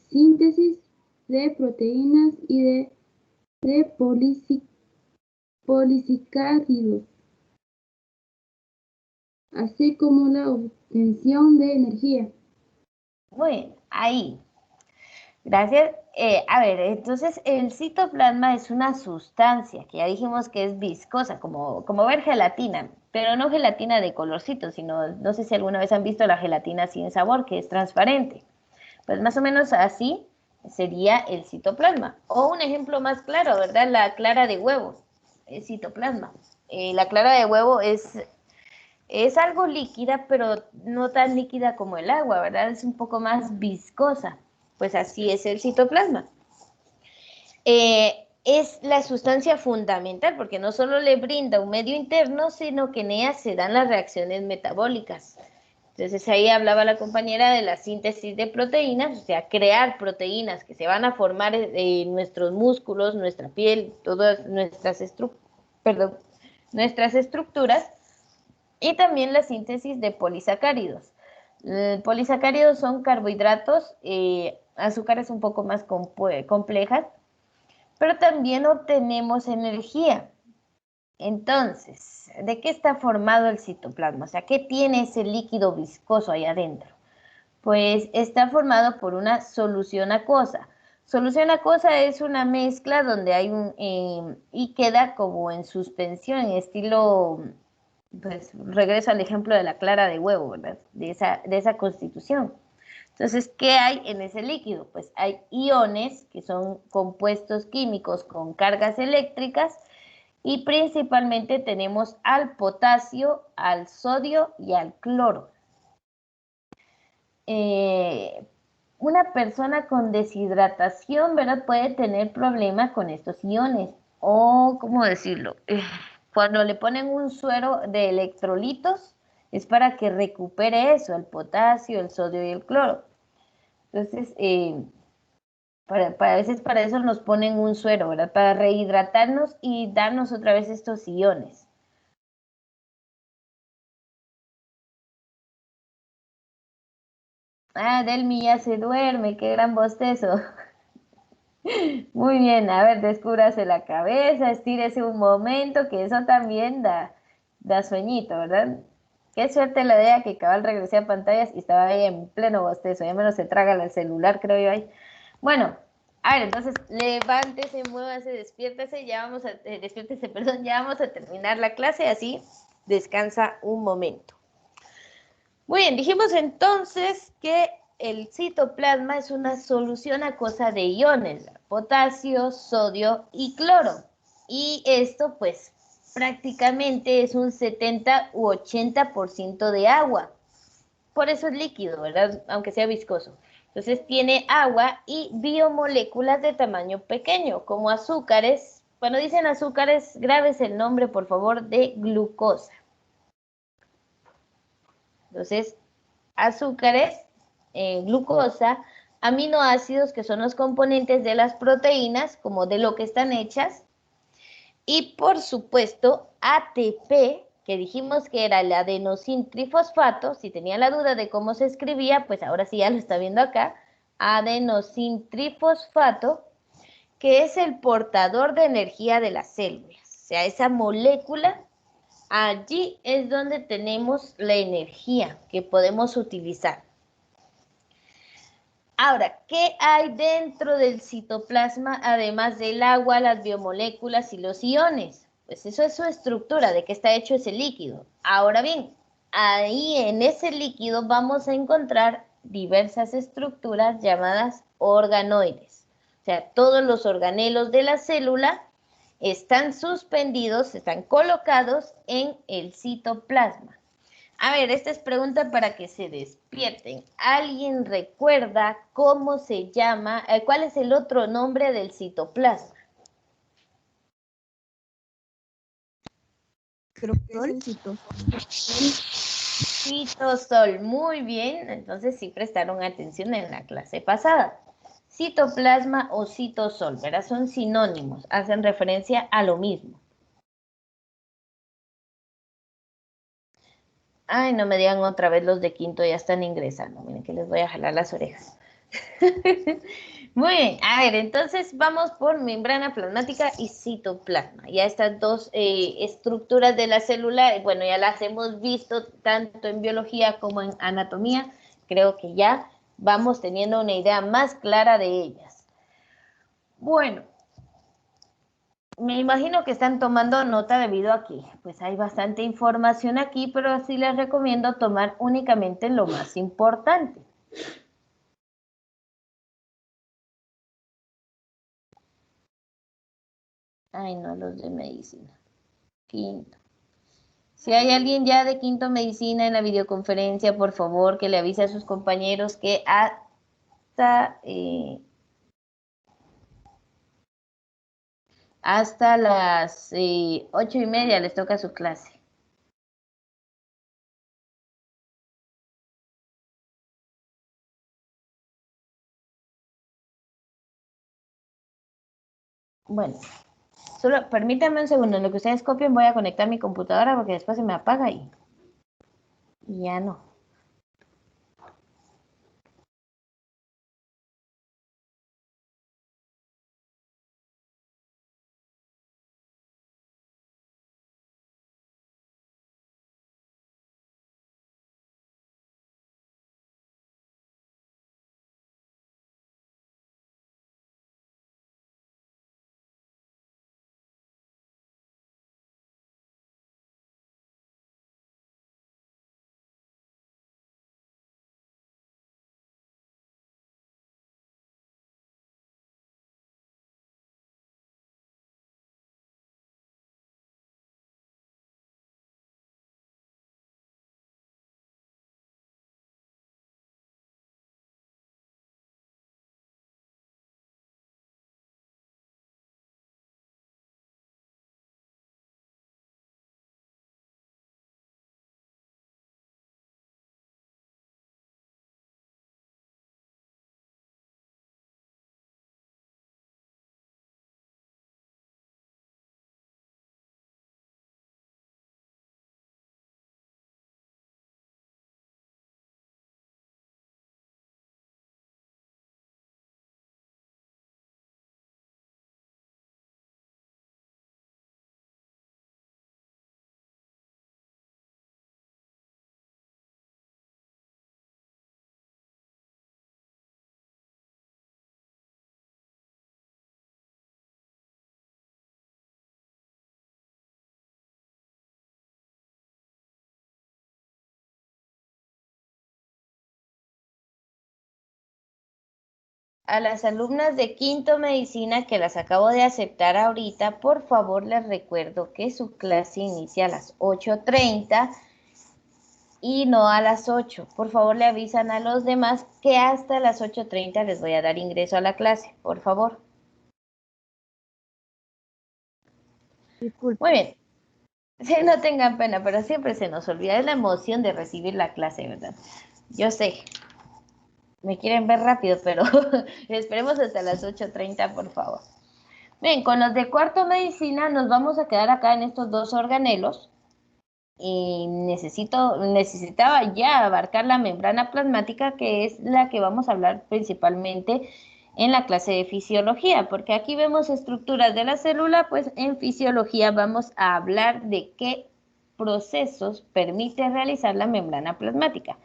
síntesis de proteínas y de polisacáridos, así como la obtención de energía.
Muy bien, ahí. Gracias. A ver, entonces el citoplasma es una sustancia que ya dijimos que es viscosa, como ver gelatina, pero no gelatina de colorcito, sino, no sé si alguna vez han visto la gelatina sin sabor, que es transparente. Pues más o menos así sería el citoplasma. O un ejemplo más claro, ¿verdad? La clara de huevo, el citoplasma. La clara de huevo es algo líquida, pero no tan líquida como el agua, ¿verdad? Es un poco más viscosa. Pues así es el citoplasma. Es la sustancia fundamental porque no solo le brinda un medio interno, sino que en ella se dan las reacciones metabólicas. Entonces ahí hablaba la compañera de la síntesis de proteínas, o sea, crear proteínas que se van a formar en nuestros músculos, nuestra piel, todas nuestras estructuras, y también la síntesis de polisacáridos. Polisacáridos son carbohidratos, azúcares un poco más complejas, pero también obtenemos energía. Entonces, ¿de qué está formado el citoplasma? O sea, ¿qué tiene ese líquido viscoso ahí adentro? Pues está formado por una solución acuosa. Solución acuosa es una mezcla donde hay y queda como en suspensión, en estilo, pues regreso al ejemplo de la clara de huevo, ¿verdad? De esa constitución. Entonces, ¿qué hay en ese líquido? Pues hay iones, que son compuestos químicos con cargas eléctricas, y principalmente tenemos al potasio, al sodio y al cloro. Una persona con deshidratación, ¿verdad? Puede tener problemas con estos iones. O, ¿cómo decirlo? Cuando le ponen un suero de electrolitos, es para que recupere eso, el potasio, el sodio y el cloro. Entonces, a veces para eso nos ponen un suero, ¿verdad? Para rehidratarnos y darnos otra vez estos iones. Ah, Delmi ya se duerme, qué gran bostezo. Muy bien, a ver, descúbrase la cabeza, estírese un momento, que eso también da sueñito, ¿verdad? Qué suerte la idea que cabal regresé a pantallas y estaba ahí en pleno bostezo, ya menos se traga el celular, creo yo ahí. Bueno, a ver, entonces levántese, muévase, despiértese, despiértese, perdón, ya vamos a terminar la clase, así descansa un momento. Muy bien, dijimos entonces que el citoplasma es una solución acuosa de iones, potasio, sodio y cloro. Y esto pues prácticamente es un 70 u 80% de agua. Por eso es líquido, ¿verdad? Aunque sea viscoso. Entonces tiene agua y biomoléculas de tamaño pequeño, como azúcares. Cuando dicen azúcares, grábese el nombre, por favor, de glucosa. Entonces, azúcares, glucosa, aminoácidos, que son los componentes de las proteínas, como de lo que están hechas, y por supuesto ATP, que dijimos que era el adenosintrifosfato. Si tenía la duda de cómo se escribía, pues ahora sí ya lo está viendo acá, adenosintrifosfato, que es el portador de energía de las células. O sea, esa molécula, allí es donde tenemos la energía que podemos utilizar. Ahora, ¿qué hay dentro del citoplasma además del agua, las biomoléculas y los iones? Pues eso es su estructura, de qué está hecho ese líquido. Ahora bien, ahí en ese líquido vamos a encontrar diversas estructuras llamadas organoides. O sea, todos los organelos de la célula están suspendidos, están colocados en el citoplasma. A ver, esta es pregunta para que se despierten. ¿Alguien recuerda cómo se llama, cuál es el otro nombre del citoplasma?
Creo que es el citosol.
Citosol, muy bien. Entonces sí prestaron atención en la clase pasada. Citoplasma o citosol, ¿verdad? Son sinónimos, hacen referencia a lo mismo. Ay, no me digan otra vez los de quinto, ya están ingresando. Miren que les voy a jalar las orejas. Muy bien, a ver, entonces vamos por membrana plasmática y citoplasma. Ya estas dos estructuras de la célula, bueno, ya las hemos visto tanto en biología como en anatomía. Creo que ya vamos teniendo una idea más clara de ellas. Bueno, me imagino que están tomando nota debido a que pues hay bastante información aquí, pero sí les recomiendo tomar únicamente lo más importante. Ay, no, los de medicina. Quinto. Si hay alguien ya de quinto medicina en la videoconferencia, por favor, que le avise a sus compañeros que hasta las 8:30 les toca su clase. Bueno, solo permítanme un segundo. En lo que ustedes copien voy a conectar mi computadora porque después se me apaga y ya no. A las alumnas de quinto medicina que las acabo de aceptar ahorita, por favor les recuerdo que su clase inicia a las 8:30 y no a las 8. Por favor le avisan a los demás que hasta las 8:30 les voy a dar ingreso a la clase, por favor.
Disculpe.
Muy bien. Sí, no tengan pena, pero siempre se nos olvida. Es la emoción de recibir la clase, ¿verdad? Yo sé. Me quieren ver rápido, pero esperemos hasta las 8:30, por favor. Bien, con los de cuarto medicina nos vamos a quedar acá en estos dos organelos. Y necesitaba ya abarcar la membrana plasmática, que es la que vamos a hablar principalmente en la clase de fisiología, porque aquí vemos estructuras de la célula, pues en fisiología vamos a hablar de qué procesos permite realizar la membrana plasmática.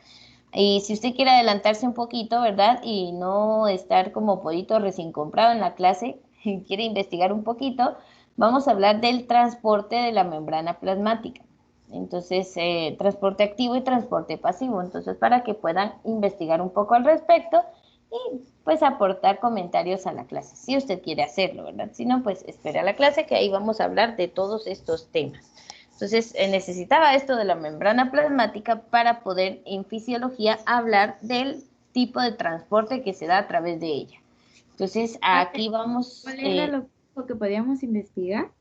Y si usted quiere adelantarse un poquito, ¿verdad? Y no estar como pollito recién comprado en la clase, y quiere investigar un poquito, vamos a hablar del transporte de la membrana plasmática. Entonces, transporte activo y transporte pasivo. Entonces, para que puedan investigar un poco al respecto y pues aportar comentarios a la clase, si usted quiere hacerlo, ¿verdad? Si no, pues espere a la clase que ahí vamos a hablar de todos estos temas. Entonces, necesitaba esto de la membrana plasmática para poder en fisiología hablar del tipo de transporte que se da a través de ella. Entonces, aquí vamos...
¿Cuál era lo que podíamos investigar?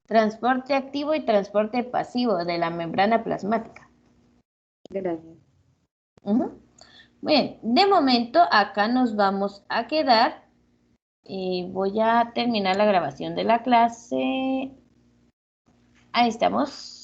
transporte activo y transporte pasivo de la membrana plasmática.
Gracias.
Ujú. Bien, de momento acá nos vamos a quedar. Voy a terminar la grabación de la clase. Ahí estamos.